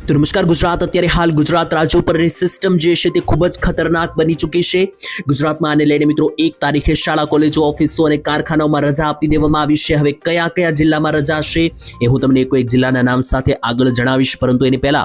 તો નમસ્કાર ગુજરાત અત્યારે હાલ ગુજરાત રાજ્ય ઉપરની સિસ્ટમ જે છે તે ખૂબ જ ખતરનાક બની ચૂકી છે। ગુજરાતમાં આને લઈને મિત્રો 1 તારીખે શાળા કોલેજો ઓફિસો અને કારખાનાઓમાં રજા આપી દેવામાં આવી છે। હવે કયા કયા જિલ્લામાં રજા છે એ હું તમને એક જિલ્લાના નામ સાથે આગળ જણાવીશ, પરંતુ એની પહેલા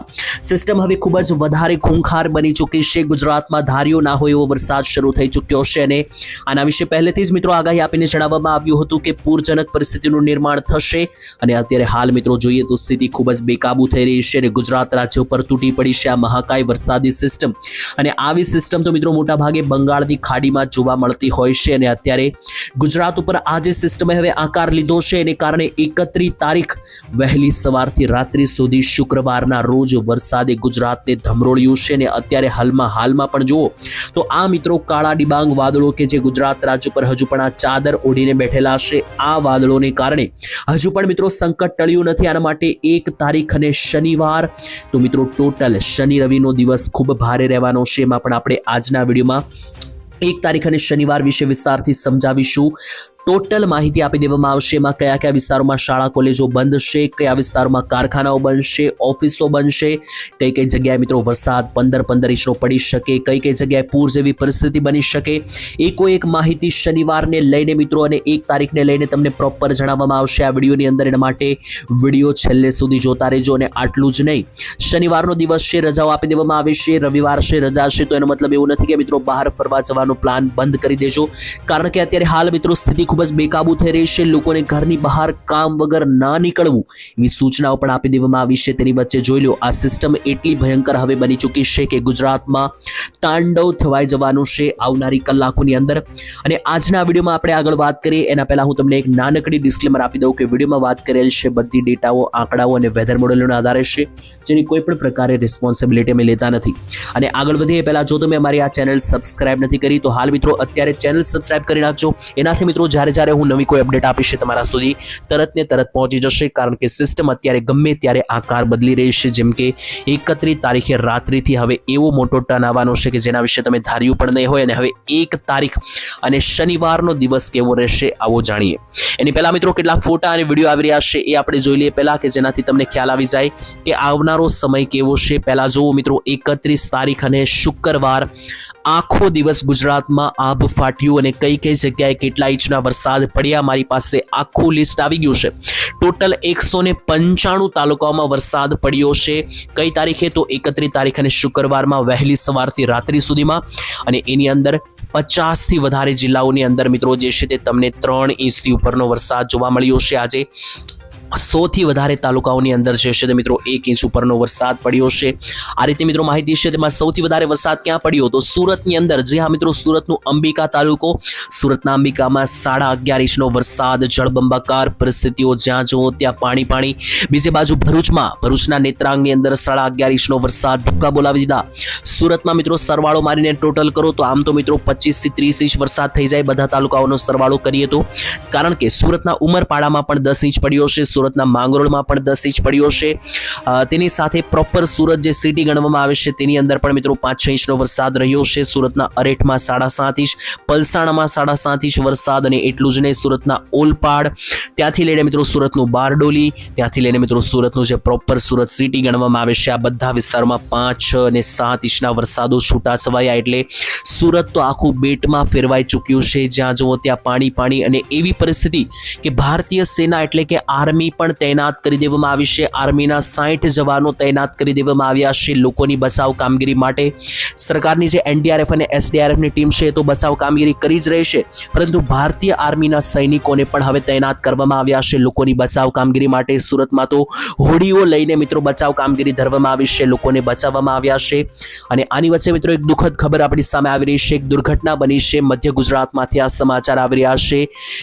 સિસ્ટમ હવે ખૂબ જ વધારે ખૂંખાર બની ચૂકી છે। ગુજરાતમાં ધાર્યો ના હોય એવો વરસાદ શરૂ થઈ ચૂક્યો છે અને આના વિશે પહેલેથી જ મિત્રો આગાહી આપીને જણાવવામાં આવ્યું હતું કે પૂરજનક પરિસ્થિતિનું નિર્માણ થશે અને અત્યારે હાલ મિત્રો જોઈએ તો સ્થિતિ ખૂબ જ બેકાબુ થઈ રહી છે અને ગુજરાત રાજ્ય ઉપર તૂટી પડી છે આ મહાકાય વરસાદી સિસ્ટમ। અને આવી સિસ્ટમ તો મિત્રો મોટા ભાગે બંગાળની ખાડીમાં જોવા મળતી હોય છે અને અત્યારે ગુજરાત ઉપર આ જે સિસ્ટમે હવે આકાર લીધો છે એને કારણે 31 તારીખ વહેલી સવારથી રાત્રિ સુધી શુક્રવારના રોજ વરસાદે ગુજરાતને ધમરોળ્યું છે અને અત્યારે હાલમાં પણ જુઓ તો આ મિત્રો કાળા ડિબાંગ વાદળો કે જે ગુજરાત રાજ્ય પર હજુ પણ આ ચાદર ઓઢીને બેઠેલા છે, આ વાદળોને કારણે હજુ પણ મિત્રો સંકટ ટળ્યું નથી। આના માટે 1 તારીખ અને શનિવાર તો મિત્રો ટોટલ શનિ રવિનો દિવસ ખૂબ ભારે રહેવાનો છે। એમાં પણ આપણે આજના વિડીયોમાં 1 તારીખ અને શનિવાર વિશે વિસ્તારથી સમજાવીશું। ટોટલ માહિતી આપી દેવામાં આવશે। એમાં કયા કયા વિસ્તારોમાં શાળા કોલેજો બંધ છે, કયા વિસ્તારોમાં કારખાનાઓ બનશે, ઓફિસો બનશે, કઈ કઈ જગ્યાએ મિત્રો વરસાદ 15 ઇંચનો પડી શકે, કઈ કઈ જગ્યાએ પૂર જેવી પરિસ્થિતિ બની શકે, એક માહિતી શનિવારને લઈને મિત્રો અને 1 તારીખને લઈને તમને પ્રોપર જણાવવામાં આવશે આ વિડીયોની અંદર। એના માટે વિડીયો છેલ્લે સુધી જોતા રહેજો। અને આટલું જ નહીં, શનિવારનો દિવસ છે, રજાઓ આપી દેવામાં આવે છે, રવિવાર છે, રજા છે, તો એનો મતલબ એવું નથી કે મિત્રો બહાર ફરવા જવાનો પ્લાન બંધ કરી દેજો, કારણ કે અત્યારે હાલ મિત્રો સ્થિતિ ખૂબ જ બેકાબુ થઈ રહી છે। લોકોને ઘરની બહાર કામ વગર ના નીકળવું એવી સૂચનાઓ પણ આપી દેવામાં આવી છે। તેની વચ્ચે જોઈ લો આ સિસ્ટમ એટલી ભયંકર હવે બની ચૂકી છે કે ગુજરાતમાં તાંડવ થવાઈ જવાનું છે આવનારી કલાકોની અંદર। અને આજના વિડીયોમાં આપણે આગળ વાત કરીએ એના પહેલા હું તમને એક નાનકડી ડિસ્ક્લેમર આપી દઉં કે વિડીયોમાં વાત કરેલ છે બધી ડેટાઓ, આંકડાઓ અને વેધર મોડેલોના આધારે છે, જેની કોઈ પણ પ્રકારે રિસ્પોન્સિબિલિટી અમે લેતા નથી। અને આગળ વધીએ પહેલા જો તમે અમારી આ ચેનલ સબસ્ક્રાઇબ નથી કરી તો હાલ મિત્રો અત્યારે ચેનલ સબસ્ક્રાઇબ કરી નાખજો। એનાથી મિત્રો જ્યારે હું નવી કોઈ અપડેટ આપીશ તમારા સુધી તરત ને તરત પહોંચી જશે, કારણ કે સિસ્ટમ અત્યારે ગમે ત્યારે આકાર બદલી રહી છે। જેમ કે 31 તારીખે રાત્રિથી હવે એવો મોટો ટર્ન આવવાનો છે કે જેના વિશે તમે ધાર્યું પણ નહીં હોય। અને હવે 1 તારીખ અને શનિવારનો દિવસ કેવો રહેશે આવો જાણીએ। એની પહેલા મિત્રો કેટલાક ફોટા અને વિડીયો આવી રહ્યા છે એ આપણે જોઈ લઈએ પહેલા, કે જેનાથી તમને ખ્યાલ આવી જાય કે આવનારો સમય કેવો છે। પહેલા જુઓ મિત્રો 31 તારીખ અને શુક્રવાર આખો દિવસ ગુજરાતમાં આભ ફાટ્યું અને કઈ કઈ જગ્યાએ કેટલા ઇંચના વરસાદ પડ્યા મારી પાસે આખું લિસ્ટ આવી ગયું છે। ટોટલ 195 તાલુકાઓમાં વરસાદ પડ્યો છે। કઈ તારીખે તો 31 તારીખ અને શુક્રવારમાં વહેલી સવારથી રાત્રિ સુધીમાં, અને એની અંદર 50 થી વધારે જિલ્લાઓની અંદર મિત્રો જે છે તે તમને 3 ઇંચથી ઉપરનો વરસાદ જોવા મળ્યો છે। આજે 100 થી વધારે તાલુકાઓની અંદર જે છે તે મિત્રો 1 ઇંચ ઉપરનો વરસાદ પડ્યો છે। આ રીતે મિત્રો માહિતી છે તેમાં સૌથી વધારે વરસાદ ક્યાં પડ્યો તો સુરતની અંદર। જે હા મિત્રો સુરતનું અંબિકા તાલુકો, સુરતના અંબિકામાં 11.5 ઇંચનો વરસાદ, જળબંબાકાર પરિસ્થિતિઓ, જ્યાં જુઓ ત્યાં પાણી। બીજી બાજુ ભરૂચના નેત્રાંગની અંદર 11.5 ઇંચનો વરસાદ ભૂક્કા બોલાવી દીધા। સુરતમાં મિત્રો સરવાળો મારીને ટોટલ કરો તો આમ તો મિત્રો 25 થી 30 ઇંચ વરસાદ થઈ જાય બધા તાલુકાઓનો સરવાળો કરીએ તો, કારણ કે સુરતના ઉમરપાડામાં પણ 10 ઇંચ પડ્યો છે, સુરતના માંગરોળમાં પણ 10 ઇંચ પડ્યો છે। તેની સાથે પ્રોપર સુરત જે સિટી ગણવામાં આવે છે તેની અંદર પણ મિત્રો 5-6 ઇંચનો વરસાદ રહ્યો છે। સુરતના અરેઠમાં 7.5 ઇંચ, પલસાણામાં 7.5 ઇંચ વરસાદ, અને એટલું જ નહીં સુરતના ઓલપાડ, ત્યાંથી લઈને મિત્રો સુરતનું બારડોલી, ત્યાંથી લઈને મિત્રો સુરતનું જે પ્રોપર સુરત સિટી ગણવામાં આવે છે આ બધા વિસ્તારોમાં 5, 6 અને 7 ઇંચના વરસાદો છૂટાછવાયા। એટલે સુરત તો આખું બેટમાં ફેરવાઈ ચૂક્યું છે, જ્યાં જુઓ ત્યાં પાણી। અને એવી પરિસ્થિતિ કે ભારતીય સેના એટલે કે આર્મી પણ તૈનાત કરી દેવામાં આવી છે। આર્મીના 60 જવાનો તૈનાત કરી દેવામાં આવ્યા છે લોકોની બચાવ કામગીરી માટે। સરકારની જે NDRF અને SDRFની ટીમ છે તો બચાવ કામગીરી કરી જ રહી છે, પરંતુ ભારતીય આર્મીના સૈનિકોને પણ હવે તૈનાત કરવામાં આવ્યા છે લોકોની બચાવ કામગીરી માટે। સુરતમાં તો હોડીઓ લઈને મિત્રો બચાવ કામગીરી ધરવામાં આવી છે, લોકોને બચાવવામાં આવ્યા છે। અને આની વચ્ચે મિત્રો એક દુઃખદ ખબર આપણી સામે આવી રહી છે, એક દુર્ઘટના બની છે મધ્ય ગુજરાતમાંથી આ સમાચાર આવી રહ્યા છે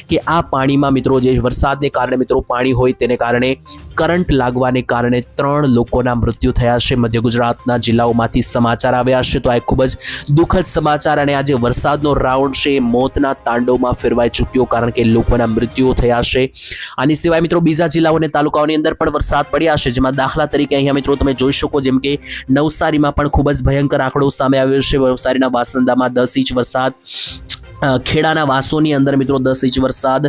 કે આ પાણીમાં મિત્રો જે વરસાદને કારણે મિત્રો પાણી હોય તેને કારણે કરંટ લાગવાને કારણે 3 લોકોના મૃત્યુ થયા છે। મધ્ય ગુજરાતના જિલ્લાઓમાંથી સમાચાર આવ્યા છે, તો આ ખૂબ જ દુઃખદ સમાચાર। અને આજે વરસાદનો રાઉન્ડ છે મોતના તાંડવમાં ફેરવાઈ ચૂક્યો, કારણ કે લોકોના મૃત્યુઓ થયા છે। આની સિવાય મિત્રો બીજા જિલ્લાઓ અને તાલુકાઓની અંદર પણ વરસાદ પડ્યા છે, જેમાં દાખલા તરીકે અહીંયા મિત્રો તમે જોઈ શકો જેમ કે નવસારીમાં પણ ખૂબ જ ભયંકર આંકડો સામે આવ્યો છે। નવસારીના વાસંદામાં 10 ઇંચ વરસાદ, ખેડાના વાસોની અંદર મિત્રો 10 ઇંચ વરસાદ,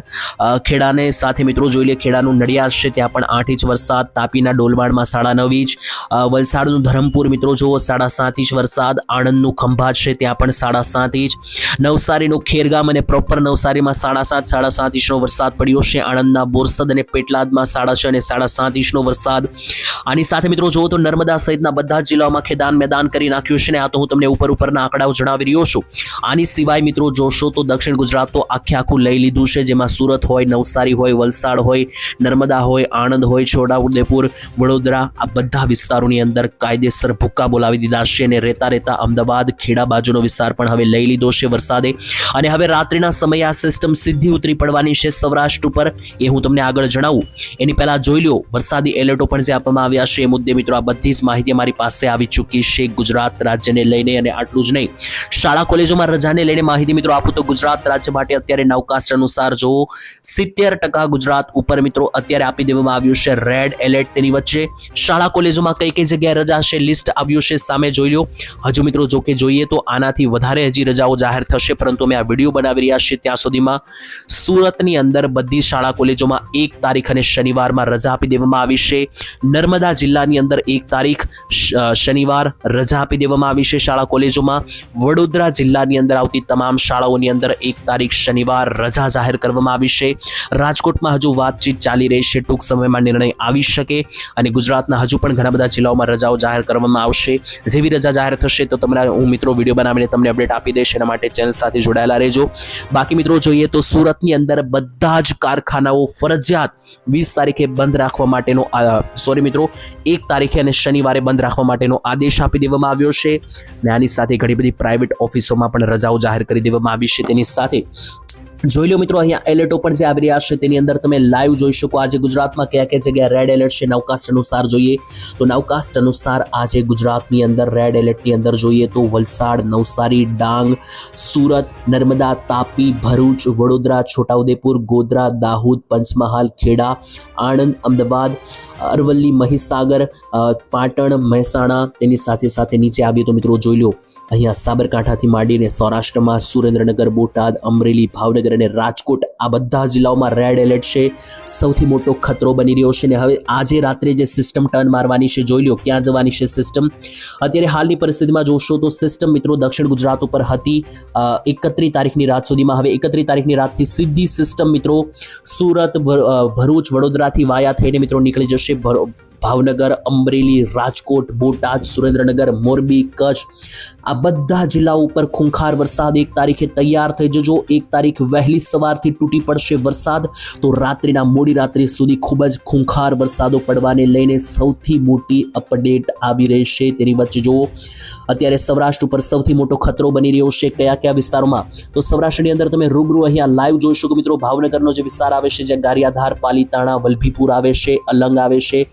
ખેડાને સાથે મિત્રો જોઈ લે ખેડાનું નડિયાદ છે ત્યાં પણ 8 ઇંચ વરસાદ, તાપીના ડોલવાડમાં 9.5 ઇંચ, વલસાડનું ધરમપુર મિત્રો જુઓ 7.5 ઇંચ વરસાદ, આણંદનું ખંભાત છે ત્યાં પણ 7.5 ઇંચ, નવસારીનું ખેરગામ અને પ્રોપર નવસારીમાં 7.5 ઇંચનો વરસાદ પડ્યો છે, આણંદના બોરસદ અને પેટલાદમાં 6.5 અને 7.5 ઇંચનો વરસાદ. આની સાથે મિત્રો જુઓ તો નર્મદા સહિતના બધા જ જિલ્લાઓમાં ખેદાન મેદાન કરી નાખ્યું છે ને આ તો હું તમને ઉપરના આંકડાઓ જણાવી રહ્યો છું. આની સિવાય મિત્રો જોશો તો દક્ષિણ ગુજરાત તો આખું લઈ લીધું છે, જેમાં સુરત હોય, નવસારી હોય, વલસાડ હોય, નર્મદા હોય, આણંદ હોય, છોટાઉદેપુર, વડોદરા આ બધા વિસ્તારોની અંદર કાયદેસર ભૂક્કા બોલાવી દીધા છે અને રહેતા અમદાવાદ ખેડા બાજુનો વિસ્તાર પણ હવે લઈ લીધો છે વરસાદે. અને હવે રાત્રિના સમયે આ સિસ્ટમ સીધી ઉતરી પડવાની છે સૌરાષ્ટ્ર ઉપર, એ હું તમને આગળ જણાવું એની પહેલા જોઈ લો વરસાદી એલર્ટો પણ જે આપવામાં આવ્યા છે એ મુદ્દે મિત્રો આ બધી જ માહિતી અમારી પાસે આવી ચૂકી છે ગુજરાત રાજ્યને લઈને. અને આટલું જ નહીં, શાળા કોલેજોમાં રજાને લઈને માહિતી મિત્રો આપું તો ગુજરાત રાજ્ય માટે અત્યારે નવકાસ્ટ અનુસાર જો 70% ગુજરાત ઉપર મિત્રો અત્યારે આપી દેવામાં આવ્યું છે રેડ એલર્ટ. તેની વચ્ચે શાળા કોલેજોમાં કઈ જગ્યાએ રજા છે લિસ્ટ આવ્યું છે સામે જોઈ લો. હજુ મિત્રો જો કે જોઈએ તો આનાથી વધારે હજી રજાઓ જાહેર થશે, પરંતુ અમે આ વિડીયો બનાવી રહ્યા છીએ ત્યાં સુધીમાં સુરતની અંદર બધી શાળા કોલેજોમાં 1 તારીખ અને શનિવારમાં રજા આપી દેવામાં આવી છે. નર્મદા જિલ્લાની અંદર 1 તારીખ શનિવાર રજા આપી દેવામાં આવી છે શાળા કોલેજોમાં. વડોદરા જિલ્લાની અંદર આવતી તમામ શાળાઓની અંદર 1 તારીખ શનિવાર રજા જાહેર કરવામાં આવી છે. રાજકોટમાં હજુ વાતચીત ચાલી રહી છે, ટૂંક સમયમાં નિર્ણય આવી શકે અને ગુજરાતના હજુ પણ ઘણા બધા જિલ્લાઓમાં રજાઓ જાહેર કરવામાં આવશે. જેવી રજા જાહેર થશે તો તમને હું મિત્રો વિડીયો બનાવીને તમને અપડેટ આપી દઈશ, એના માટે ચેનલ સાથે જોડાયેલા રહેજો. બાકી મિત્રો જોઈએ તો સુરતની અંદર બધા જ કારખાનાઓ ફરજિયાત 20 તારીખે બંધ રાખવા માટેનો 1 તારીખે અને શનિવારે બંધ રાખવા માટેનો આદેશ આપી દેવામાં આવ્યો છે. અને આની સાથે ઘણી બધી પ્રાઇવેટ ઓફિસોમાં પણ રજાઓ જાહેર કરી દેવામાં આવી છે. તેની સાથે જોઈ લો મિત્રો અહીંયા એલર્ટો પણ જે આવી રહ્યા છે તેની અંદર તમે લાઈવ જોઈ શકો આજે ગુજરાતમાં કયા જગ્યાએ રેડ એલર્ટ છે. નવકાસ્ટ અનુસાર જોઈએ તો નવકાસ્ટ અનુસાર આજે ગુજરાતની અંદર રેડ એલર્ટની અંદર જોઈએ તો વલસાડ, નવસારી, ડાંગ, સુરત, નર્મદા, તાપી, ભરૂચ, વડોદરા, છોટાઉદેપુર, ગોધરા, દાહોદ, પંચમહાલ, ખેડા, આણંદ, અમદાવાદ, અરવલ્લી, મહીસાગર, પાટણ, મહેસાણા. તેની સાથે નીચે આવીએ તો મિત્રો જોઈ લો અહીંયા સાબરકાંઠાથી માંડીને સૌરાષ્ટ્રમાં સુરેન્દ્રનગર, બોટાદ, અમરેલી, ભાવનગર અને રાજકોટ આ બધા જિલ્લાઓમાં રેડ એલર્ટ છે. સૌથી મોટો ખતરો બની રહ્યો છે. અને હવે આજે રાત્રે જે સિસ્ટમ ટર્ન મારવાની છે જોઈ લો ક્યાં જવાની છે સિસ્ટમ. અત્યારે હાલની પરિસ્થિતિમાં જોશો તો સિસ્ટમ મિત્રો દક્ષિણ ગુજરાત ઉપર હતી 31 તારીખની રાત સુધીમાં. હવે 31 તારીખની રાતથી સીધી સિસ્ટમ મિત્રો સુરત, ભરૂચ, વડોદરાથી વાયા થઈને મિત્રો નીકળી જશે ભાવનગર, અમરેલી, રાજકોટ, બોટાદ, સુરેન્દ્રનગર, મોરબી, કચ્છ આ બધા જિલ્લાઓ ઉપર ખૂંખાર વરસાદ 1 તારીખે તૈયાર થઈ જજો. 1 તારીખ વહેલી સવારથી તૂટી પડશે વરસાદ તો રાત્રિના મોડી રાત્રિ સુધી ખૂબ જ ખૂંખાર વરસાદો પડવાને લઈને સૌથી મોટી અપડેટ આવી રહેશે. તેની વચ્ચે જુઓ અત્યારે સૌરાષ્ટ્ર ઉપર સૌથી મોટો ખતરો બની રહ્યો છે. કયા વિસ્તારોમાં તો સૌરાષ્ટ્રની અંદર તમે રૂબરૂ અહીંયા લાઈવ જોઈ શકો મિત્રો. ભાવનગરનો જે વિસ્તાર આવે છે જ્યાં ગારિયાધાર, પાલીતાણા, વલભીપુર આવે છે, અલંગ આવે છે,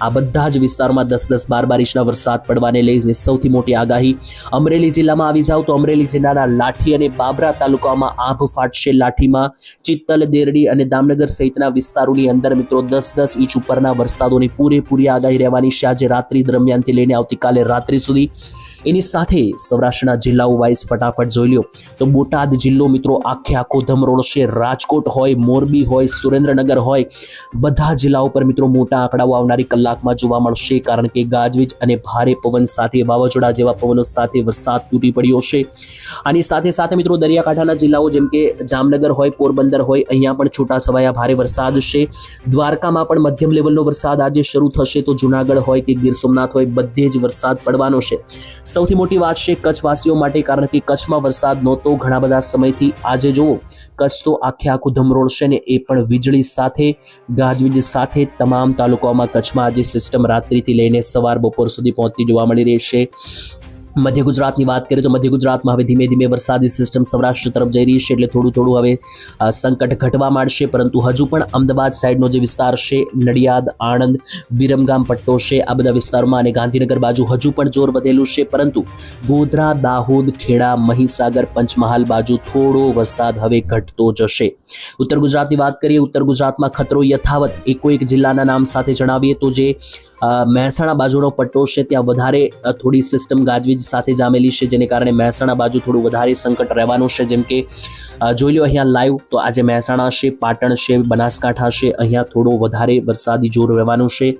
આ બધા જ વિસ્તારમાં 10-10, 12-12 ઇંચના વરસાદ પડવાને લઈને સૌથી મોટી આગાહી. અમરેલી જિલ્લામાં આવી જાવ તો અમરેલી જિલ્લાના લાઠી અને બાબરા તાલુકામાં આભ ફાટશે. લાઠીમાં ચિત્તલ, દેરડી અને દામનગર સહિતના વિસ્તારોની અંદર મિત્રો 10-10 ઇંચ ઉપરના વરસાદોની પૂરેપૂરી આગાહી રહેવાની છે આજે રાત્રિ દરમિયાનથી લઈને આવતીકાલે રાત્રિ સુધી. એની સાથે સૌરાષ્ટ્રના જિલ્લાઓ વાઇઝ ફટાફટ જોઈ લો તો બોટાદ જિલ્લો મિત્રો આખો ધમરોળશે. રાજકોટ હોય, મોરબી હોય, સુરેન્દ્રનગર હોય, બધા જિલ્લાઓ પર મિત્રો મોટા આંકડાઓ આવનારી કલાકમાં જોવા મળશે, કારણ કે ગાજવીજ અને ભારે પવન સાથે વાવાઝોડા જેવા પવનો સાથે વરસાદ તૂટી પડ્યો છે. આની સાથે મિત્રો દરિયાકાંઠાના જિલ્લાઓ જેમ કે જામનગર હોય, પોરબંદર હોય, અહીંયા પણ છૂટાછવાયા ભારે વરસાદ છે. દ્વારકામાં પણ મધ્યમ લેવલનો વરસાદ આજે શરૂ થશે. તો જુનાગઢ હોય કે ગીર સોમનાથ હોય બધે જ વરસાદ પડવાનો છે. સૌથી મોટી વાત છે કચ્છવાસીઓ માટે, કારણ કે કચ્છમાં વરસાદ નહોતો ઘણા બધા સમયથી. આજે જુઓ કચ્છ તો આખું ધમરોળશે ને એ પણ વીજળી સાથે, ગાજવીજ સાથે. તમામ તાલુકાઓમાં કચ્છમાં આજે સિસ્ટમ રાત્રિથી લઈને સવાર બપોર સુધી પહોંચતી જોવા મળી રહી છે. મધ્ય ગુજરાતની વાત કરીએ તો મધ્ય ગુજરાતમાં હવે ધીમે ધીમે વરસાદી સિસ્ટમ સૌરાષ્ટ્ર તરફ જઈ રહી છે, એટલે થોડું હવે સંકટ ઘટવા માંડશે. પરંતુ હજુ પણ અમદાવાદ સાઈડનો જે વિસ્તાર છે, નડિયાદ, આણંદ, વિરમગામ પટ્ટો છે, આ બધા વિસ્તારોમાં અને ગાંધીનગર બાજુ હજુ પણ જોર વધેલું છે. પરંતુ ગોધરા, દાહોદ, ખેડા, મહીસાગર, પંચમહાલ બાજુ થોડો વરસાદ હવે ઘટતો જશે. ઉત્તર ગુજરાતની વાત કરીએ, ઉત્તર ગુજરાતમાં ખતરો યથાવત. એક જિલ્લાના નામ સાથે જણાવીએ તો જે મહેસાણા બાજુનો પટ્ટો છે ત્યાં વધારે થોડી સિસ્ટમ ગાજવીજ સાથે જામેલી છે, જેને કારણે મહેસાણા બાજુ થોડું વધારે સંકટ રહેવાનું છે. જેમ કે જોઈ લો અહીંયા લાઈવ, તો આજે મહેસાણા છે, પાટણ છે, બનાસકાંઠા છે, અહીંયા થોડો વધારે વરસાદી જોર રહેવાનું છે.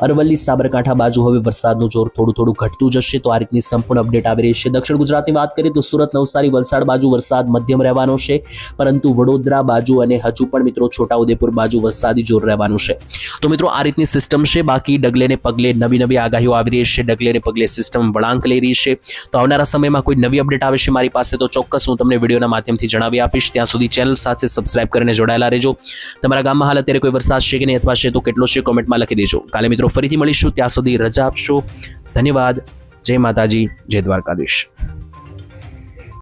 અરવલ્લી સાબરકાંઠા બાજુ હવે વરસાદનું જોર થોડું ઘટતું જશે. તો આ રીતની સંપૂર્ણ અપડેટ આવી રહી છે. દક્ષિણ ગુજરાતની વાત કરીએ તો સુરત, નવસારી, વલસાડ બાજુ વરસાદ મધ્યમ રહેવાનો છે, પરંતુ વડોદરા બાજુ અને હજુ પણ મિત્રો છોટાઉદેપુર બાજુ વરસાદી જોર રહેવાનું છે. તો મિત્રો આ રીતની સિસ્ટમ છે. બાકી ડગલે ને પગલે નવી આગાહીઓ આવી રહી છે, ડગલે ને પગલે સિસ્ટમ વળાંક લઈ રહી છે. તો આવનારા સમયમાં કોઈ નવી અપડેટ આવે છે મારી પાસે તો ચોક્કસ હું તમને વિડીયોના માધ્યમથી જણાવી આપીશ. ત્યાં સુધી ચેનલ સાથે સબસ્ક્રાઇબ કરીને જોડાયેલા રહેજો. તમારા ગામમાં હાલ અત્યારે કોઈ વરસાદ છે કે નહીં, અથવા છે તો કેટલો છે કોમેન્ટમાં લખી દેજો. કાલે મિત્રો ફરીથી મળીશું, ત્યાં સુધી રજા આપશો. ધન્યવાદ. જય માતાજી, જય દ્વારકાધીશ.